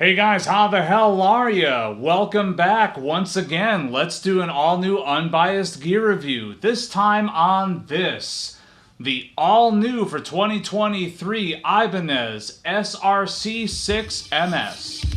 Hey guys, how the hell are ya? Welcome back once again. Let's do an all-new unbiased gear review. This time on this, the all-new for 2023 Ibanez SRC6MS.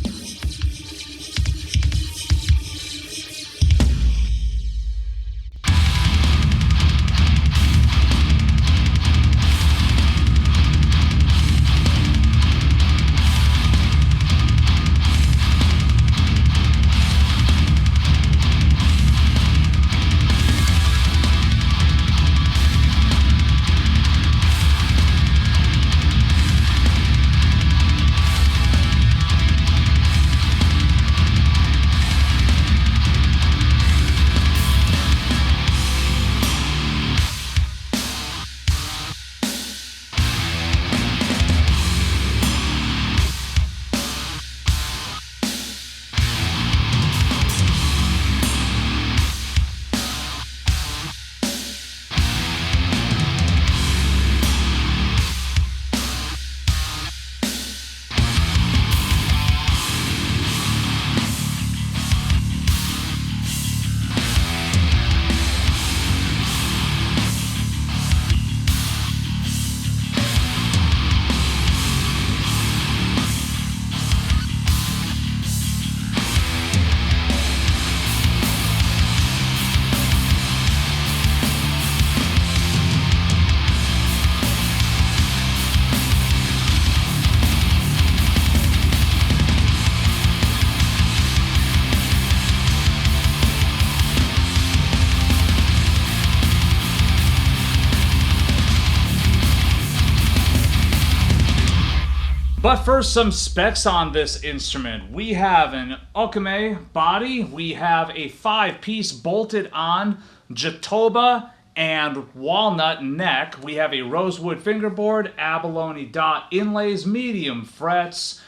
But first, some specs on this instrument. We have an Okame body, we have a 5-piece bolted on Jatoba and walnut neck. We have a rosewood fingerboard, abalone dot inlays, medium frets.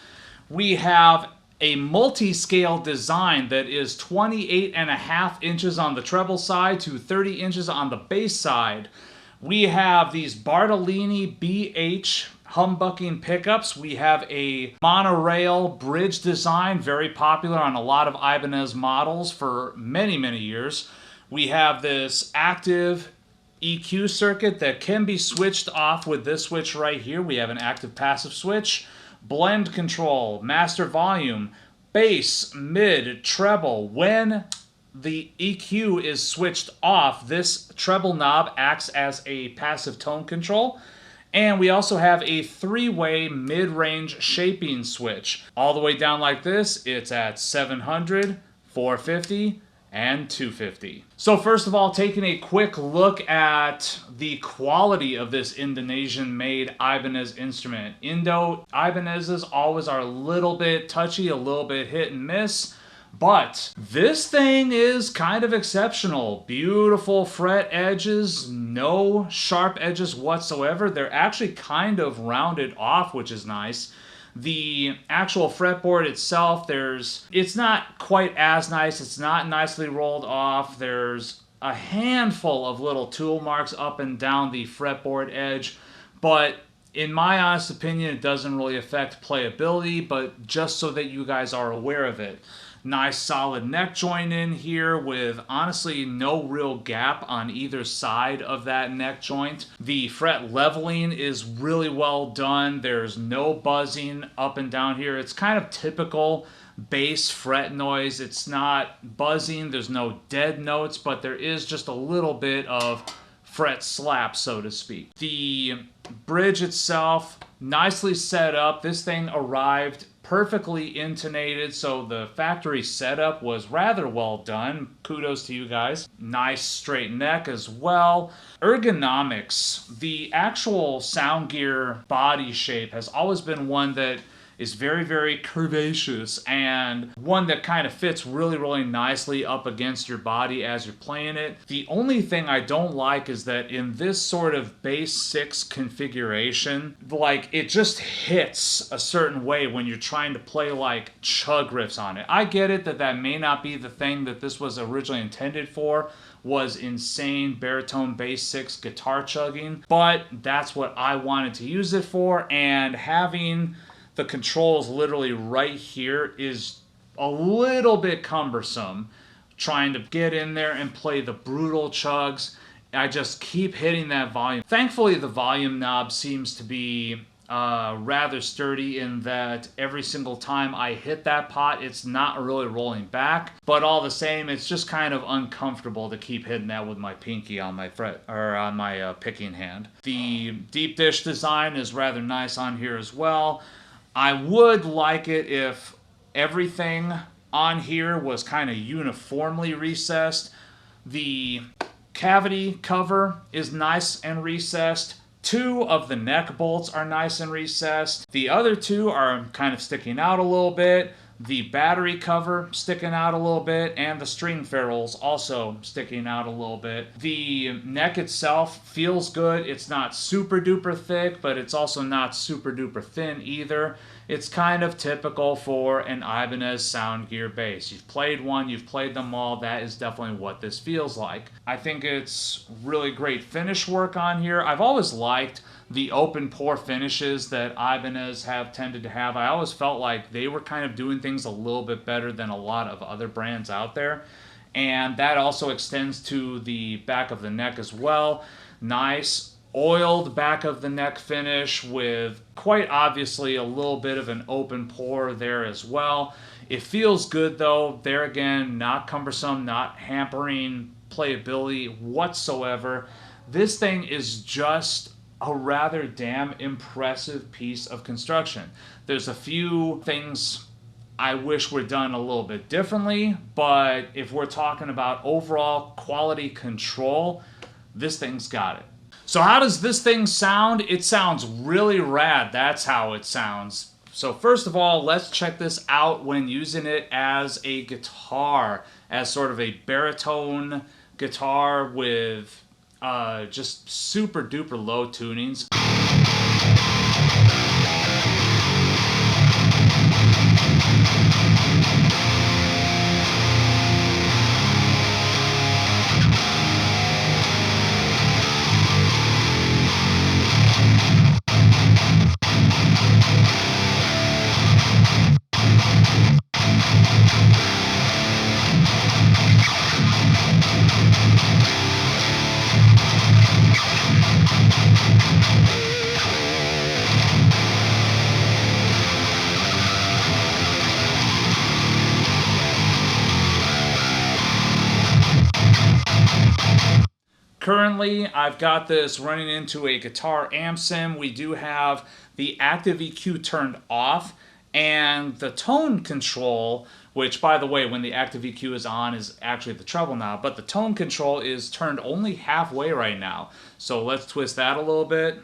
We have a multi-scale design that is 28.5 inches on the treble side to 30 inches on the bass side. We have these Bartolini BH humbucking pickups. We have a monorail bridge design, very popular on a lot of Ibanez models for many, many years. We have this active EQ circuit that can be switched off with this switch right here. We have an active passive switch, blend control, master volume, bass, mid, treble. When the EQ is switched off, this treble knob acts as a passive tone control. And we also have a 3-way mid-range shaping switch. All the way down like this, it's at 700, 450, and 250. So first of all, taking a quick look at the quality of this Indonesian-made Ibanez instrument. Ibanez's always are a little bit touchy, a little bit hit and miss. But this thing is kind of exceptional. Beautiful fret edges, no sharp edges whatsoever. They're actually kind of rounded off, which is nice. The actual fretboard itself, it's not quite as nice. It's not nicely rolled off. There's a handful of little tool marks up and down the fretboard edge, but in my honest opinion, it doesn't really affect playability, but just so that you guys are aware of it. Nice solid neck joint in here with honestly no real gap on either side of that neck joint. The fret leveling is really well done. There's no buzzing up and down here. It's kind of typical bass fret noise. It's not buzzing. There's no dead notes, but there is just a little bit of fret slap, so to speak. The bridge itself, nicely set up. This thing arrived perfectly intonated, so the factory setup was rather well done. Kudos to you guys. Nice straight neck as well. Ergonomics, the actual sound gear body shape has always been one that is very, very curvaceous and one that kind of fits really, really nicely up against your body as you're playing it. The only thing I don't like is that in this sort of bass 6 configuration, like it just hits a certain way when you're trying to play like chug riffs on it. I get it that that may not be the thing that this was originally intended for, was insane baritone bass 6 guitar chugging, but that's what I wanted to use it for, and having the controls literally right here is a little bit cumbersome trying to get in there and play the brutal chugs. I just keep hitting that volume. Thankfully, the volume knob seems to be rather sturdy in that every single time I hit that pot, it's not really rolling back. But all the same, it's just kind of uncomfortable to keep hitting that with my pinky on my fret or on my picking hand. The deep dish design is rather nice on here as well. I would like it if everything on here was kind of uniformly recessed. The cavity cover is nice and recessed. 2 of the neck bolts are nice and recessed. The other 2 are kind of sticking out a little bit. The battery cover sticking out a little bit, and the string ferrules also sticking out a little bit. The neck itself feels good. It's not super duper thick, but it's also not super duper thin either. It's kind of typical for an Ibanez sound gear bass. You've played one, you've played them all, that is definitely what this feels like. I think it's really great finish work on here. I've always liked the open pore finishes that Ibanez have tended to have. I always felt like they were kind of doing things a little bit better than a lot of other brands out there. And that also extends to the back of the neck as well. Nice oiled back of the neck finish with quite obviously a little bit of an open pore there as well. It feels good though. There again, not cumbersome, not hampering playability whatsoever. This thing is just a rather damn impressive piece of construction. There's a few things I wish were done a little bit differently, but if we're talking about overall quality control, this thing's got it. So how does this thing sound? It sounds really rad. That's how it sounds. So first of all, let's check this out when using it as a guitar, as sort of a baritone guitar with just super duper low tunings. Currently, I've got this running into a guitar amp sim. We do have the active EQ turned off, and the tone control, which, by the way, when the active EQ is on, is actually the treble knob, but the tone control is turned only halfway right now. So let's twist that a little bit.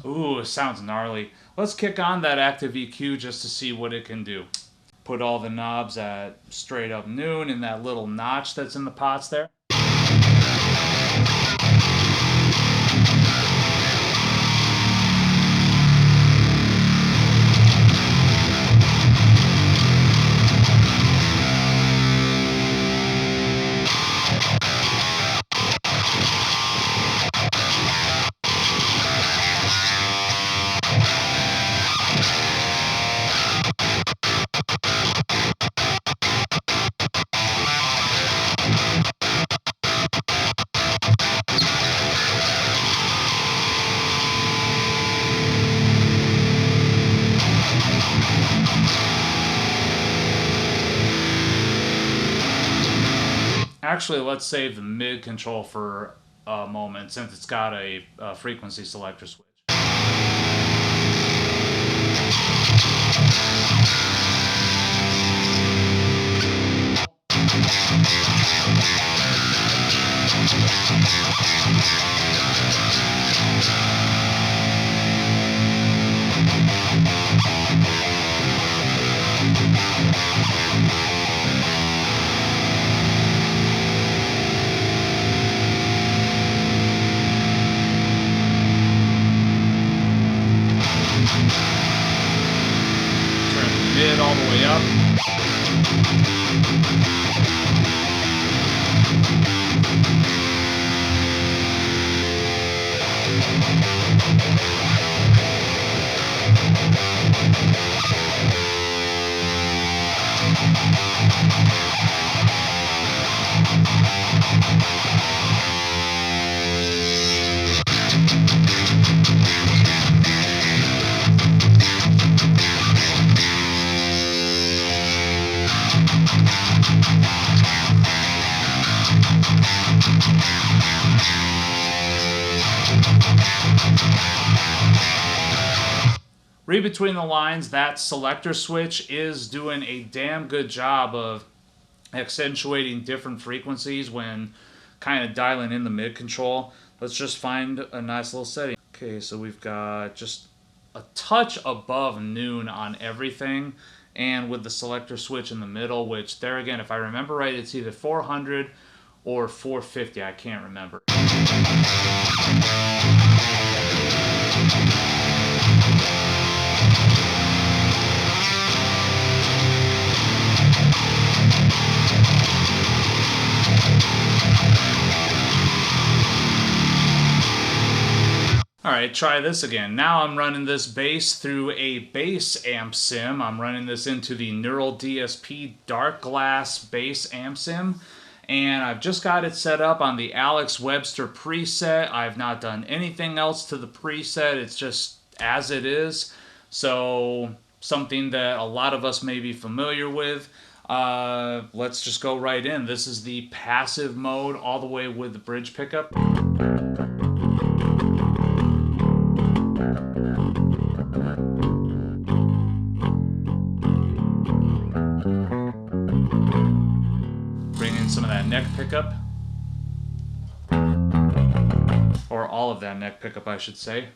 Ooh, it sounds gnarly. Let's kick on that active EQ just to see what it can do. Put all the knobs at straight up noon in that little notch that's in the pots there. Actually, let's save the mid control for a moment since it's got a frequency selector switch. Turn the mid all the way up. Read between the lines, that selector switch is doing a damn good job of accentuating different frequencies when kind of dialing in the mid control. Let's just find a nice little setting. Okay, so we've got just a touch above noon on everything, and with the selector switch in the middle, which there again, if I remember right, it's either 400 or 450, I can't remember. Alright, try this again. Now I'm running this bass through a bass amp sim. I'm running this into the Neural DSP Dark Glass bass amp sim. And I've just got it set up on the Alex Webster preset. I've not done anything else to the preset. It's just as it is. So something that a lot of us may be familiar with. Let's just go right in. This is the passive mode all the way with the bridge pickup. Some of that neck pickup, or all of that neck pickup, I should say.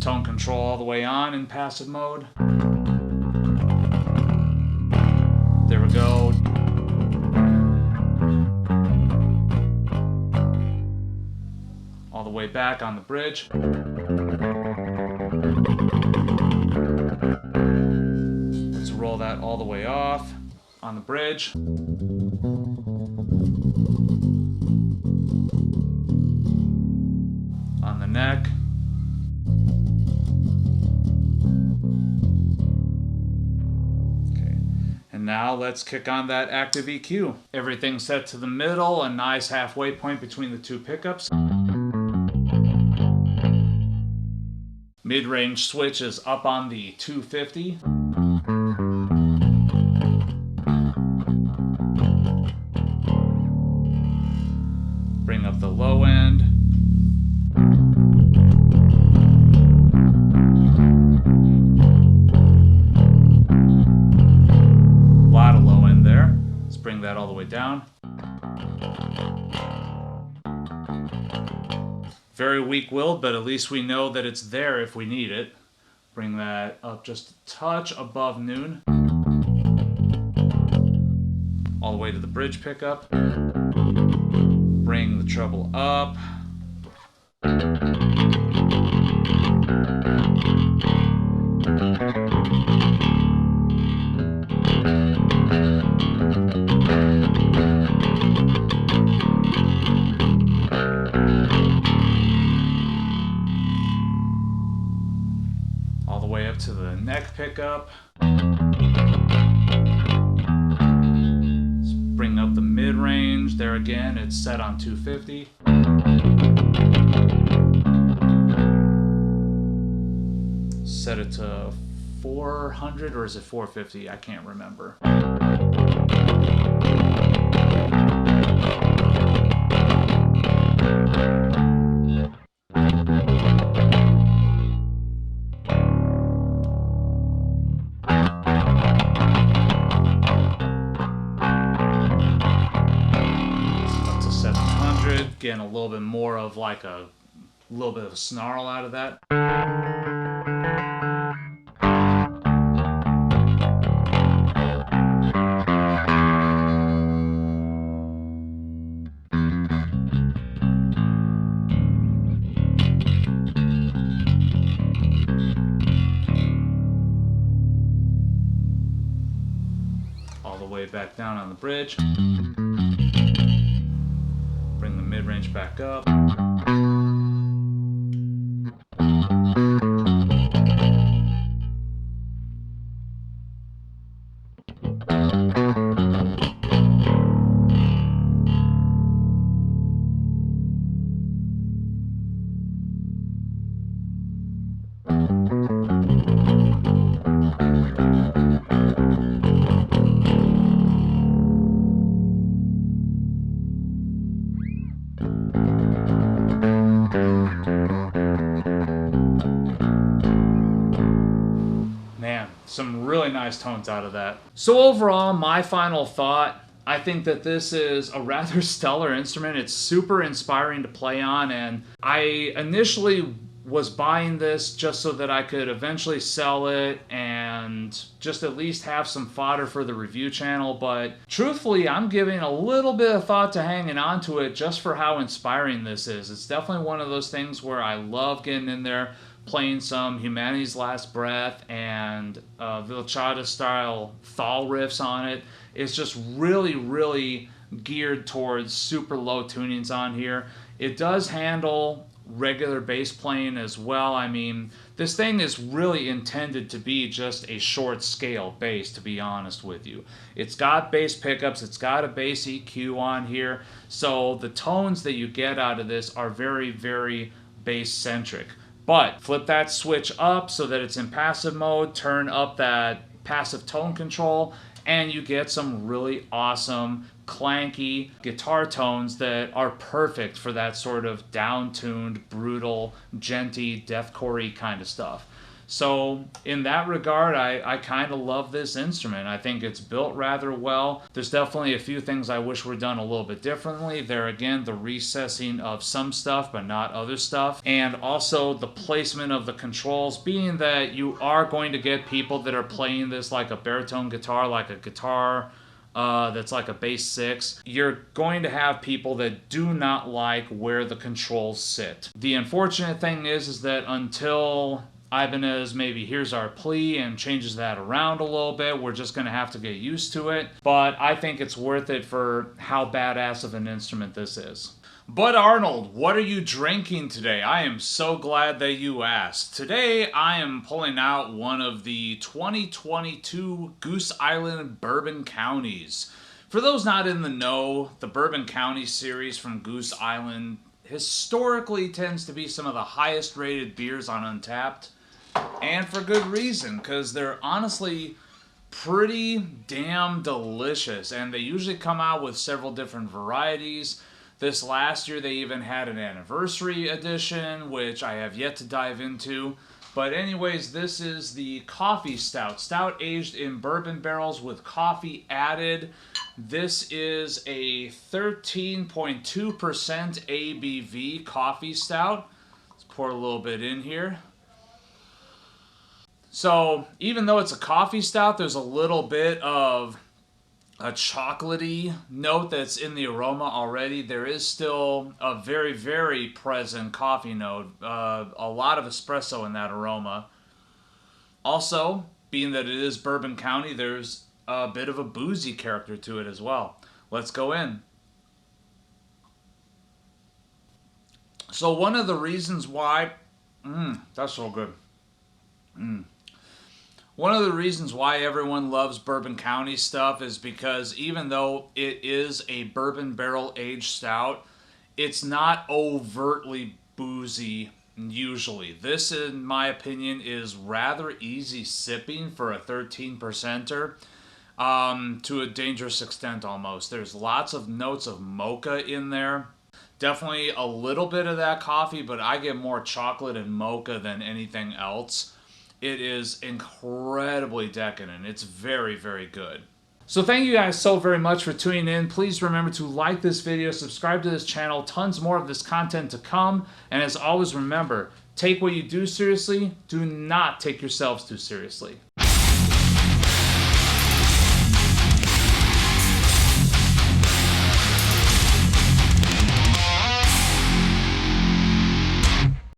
Tone control all the way on in passive mode. There we go. All the way back on the bridge. Let's roll that all the way off on the bridge. On the neck. Okay. And now let's kick on that active EQ. Everything's set to the middle, a nice halfway point between the two pickups. Mid-range switch is up on the 250. Bring up the low end. A lot of low end there. Let's bring that all the way down. Very weak-willed, but at least we know that it's there if we need it. Bring that up just a touch above noon. All the way to the bridge pickup. Bring the treble up. All the way up to the neck pickup. Let's bring up the mid-range. There again, it's set on 250. it to 400 or is it 450? I can't remember. Up to 700, getting a little bit more of like a little bit of a snarl out of that. All the way back down on the bridge. Bring the mid-range back up. Man, some really nice tones out of that. So overall, my final thought, I think that this is a rather stellar instrument. It's super inspiring to play on, and I initially was buying this just so that I could eventually sell it and just at least have some fodder for the review channel. But truthfully, I'm giving a little bit of thought to hanging on to it just for how inspiring this is. It's definitely one of those things where I love getting in there, playing some Humanity's Last Breath and Vilchada style Thal riffs on it. It's just really, really geared towards super low tunings on here. It does handle regular bass playing as well. I mean, this thing is really intended to be just a short scale bass, to be honest with you. It's got bass pickups, it's got a bass EQ on here, so the tones that you get out of this are very, very bass centric. But flip that switch up so that it's in passive mode, turn up that passive tone control, and you get some really awesome, clanky guitar tones that are perfect for that sort of down-tuned, brutal, djenty, deathcore-y kind of stuff. So in that regard, I kind of love this instrument. I think it's built rather well. There's definitely a few things I wish were done a little bit differently. There again, the recessing of some stuff but not other stuff. And also the placement of the controls, being that you are going to get people that are playing this like a baritone guitar, like a guitar that's like a bass 6, you're going to have people that do not like where the controls sit. The unfortunate thing is that until Ibanez maybe hears our plea and changes that around a little bit, we're just going to have to get used to it. But I think it's worth it for how badass of an instrument this is. But Arnold, what are you drinking today? I am so glad that you asked. Today I am pulling out one of the 2022 Goose Island Bourbon Counties. For those not in the know, the Bourbon County series from Goose Island historically tends to be some of the highest rated beers on Untappd. And for good reason, because they're honestly pretty damn delicious. And they usually come out with several different varieties. This last year they even had an anniversary edition, which I have yet to dive into. But anyways, this is the coffee stout. Stout aged in bourbon barrels with coffee added. This is a 13.2% ABV coffee stout. Let's pour a little bit in here. So even though it's a coffee stout, there's a little bit of a chocolatey note that's in the aroma already. There is still a very, very present coffee note. A lot of espresso in that aroma. Also, being that it is Bourbon County, there's a bit of a boozy character to it as well. Let's go in. So one of the reasons why... that's so good. One of the reasons why everyone loves Bourbon County stuff is because even though it is a bourbon barrel aged stout, it's not overtly boozy usually. This, in my opinion, is rather easy sipping for a 13%er. To a dangerous extent almost. There's lots of notes of mocha in there. Definitely a little bit of that coffee, but I get more chocolate and mocha than anything else. It is incredibly decadent. It's very, very good. So thank you guys so very much for tuning in. Please remember to like this video, subscribe to this channel, tons more of this content to come. And as always, remember, take what you do seriously. Do not take yourselves too seriously.